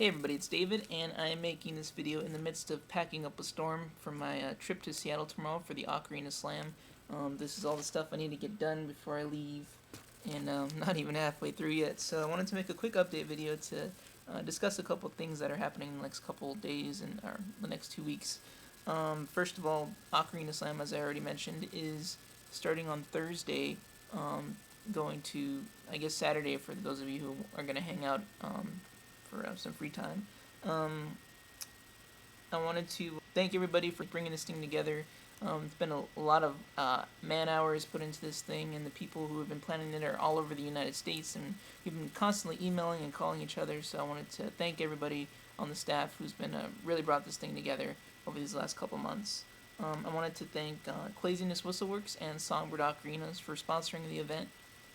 Hey everybody, it's David, and I am making this video in the midst of packing up a storm for my trip to Seattle tomorrow for the Ocarina Slam. This is all the stuff I need to get done before I leave, and not even halfway through yet. So I wanted to make a quick update video to discuss a couple things that are happening in the next couple days and or the next 2 weeks. First of all, Ocarina Slam, as I already mentioned, is starting on Thursday, going to, I guess, Saturday for those of you who are going to hang out for some free time. I wanted to thank everybody for bringing this thing together. It's been a lot of man hours put into this thing, and the people who have been planning it are all over the United States, and we've been constantly emailing and calling each other, so I wanted to thank everybody on the staff who's been really brought this thing together over these last couple months. I wanted to thank Claziness Whistleworks and Songbird Ocarinas for sponsoring the event.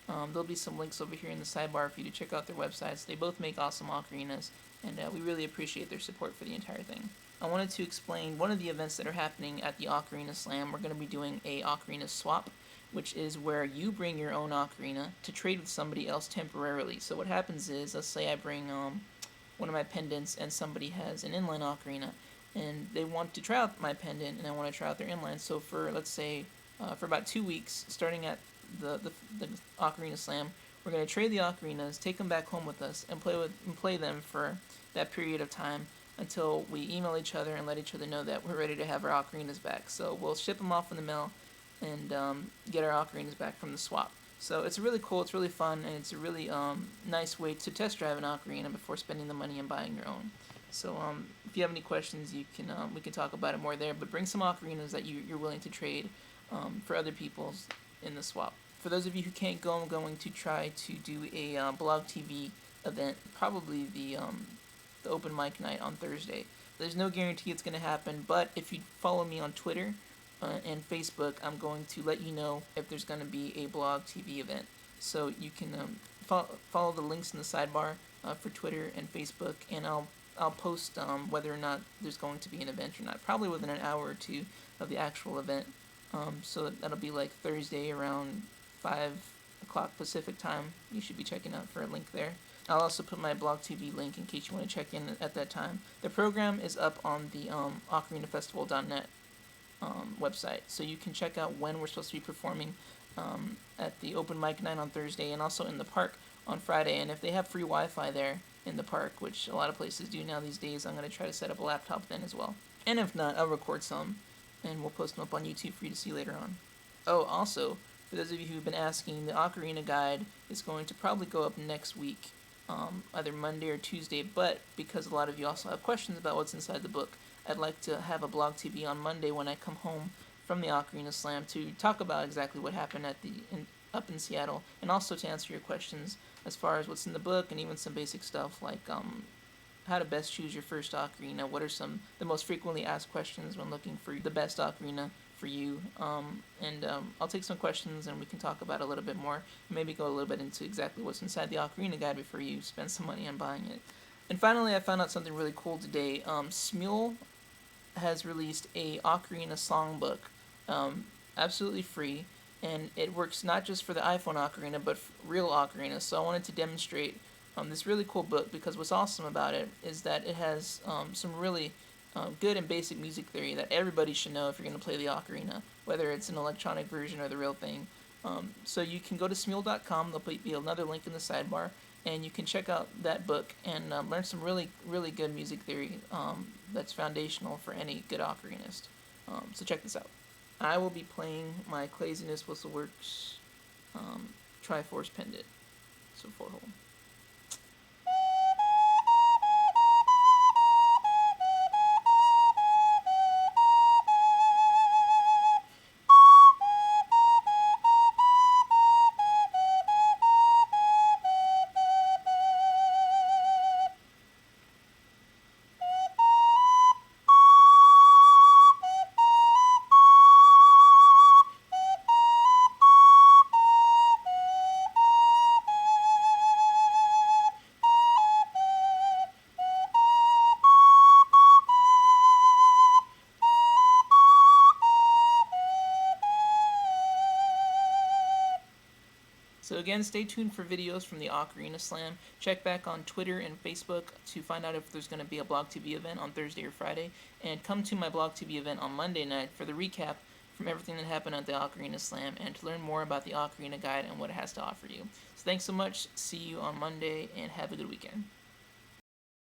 There'll be some links over here in the sidebar for you to check out their websites. They both make awesome ocarinas, and we really appreciate their support for the entire thing. I wanted to explain one of the events that are happening at the Ocarina Slam. We're going to be doing a Ocarina Swap, which is where you bring your own ocarina to trade with somebody else temporarily. So what happens is, let's say I bring one of my pendants and somebody has an inline ocarina, and they want to try out my pendant, and I want to try out their inline. So for, let's say, for about 2 weeks, starting at the Ocarina Slam, we're going to trade the ocarinas, take them back home with us, and play them for that period of time until we email each other and let each other know that we're ready to have our ocarinas back. So we'll ship them off in the mail and get our ocarinas back from the swap. So it's really cool, it's really fun, and it's a really nice way to test drive an ocarina before spending the money and buying your own. So if you have any questions, you can we can talk about it more there. But bring some ocarinas that you're willing to trade for other people's in the swap. For those of you who can't go, I'm going to try to do a blog TV event, probably the open mic night on Thursday. There's no guarantee it's going to happen, but if you follow me on Twitter and Facebook, I'm going to let you know if there's going to be a blog TV event. So you can follow the links in the sidebar for Twitter and Facebook, and I'll post whether or not there's going to be an event or not, probably within an hour or two of the actual event. So that'll be like Thursday around 5 o'clock Pacific time. You should be checking out for a link there. I'll also put my blog TV link in case you want to check in at that time. The program is up on the OcarinaFestival.net website, so you can check out when we're supposed to be performing at the open mic night on Thursday, and also in the park on Friday. And if they have free Wi-Fi there in the park, which a lot of places do now these days, I'm going to try to set up a laptop then as well. And if not, I'll record some, and we'll post them up on YouTube for you to see later on. Oh, also, for those of you who've been asking, the Ocarina Guide is going to probably go up next week, either Monday or Tuesday, but because a lot of you also have questions about what's inside the book, I'd like to have a blog TV on Monday when I come home from the Ocarina Slam to talk about exactly what happened at up in Seattle, and also to answer your questions as far as what's in the book, and even some basic stuff like how to best choose your first ocarina, what are the most frequently asked questions when looking for the best ocarina for you, and I'll take some questions and we can talk about it a little bit more, maybe go a little bit into exactly what's inside the Ocarina Guide before you spend some money on buying it. And finally, I found out something really cool today. Smule has released a Ocarina songbook, absolutely free, and it works not just for the iPhone Ocarina, but real Ocarina. So I wanted to demonstrate this really cool book, because what's awesome about it is that it has some really good and basic music theory that everybody should know if you're going to play the ocarina, whether it's an electronic version or the real thing. So you can go to smule.com, there'll be another link in the sidebar, and you can check out that book and learn some really, really good music theory that's foundational for any good ocarinist. So check this out. I will be playing my Claziness Whistleworks Triforce Pendant, so 4-hole. So again, stay tuned for videos from the Ocarina Slam. Check back on Twitter and Facebook to find out if there's going to be a Blog TV event on Thursday or Friday. And come to my Blog TV event on Monday night for the recap from everything that happened at the Ocarina Slam and to learn more about the Ocarina Guide and what it has to offer you. So thanks so much. See you on Monday and have a good weekend.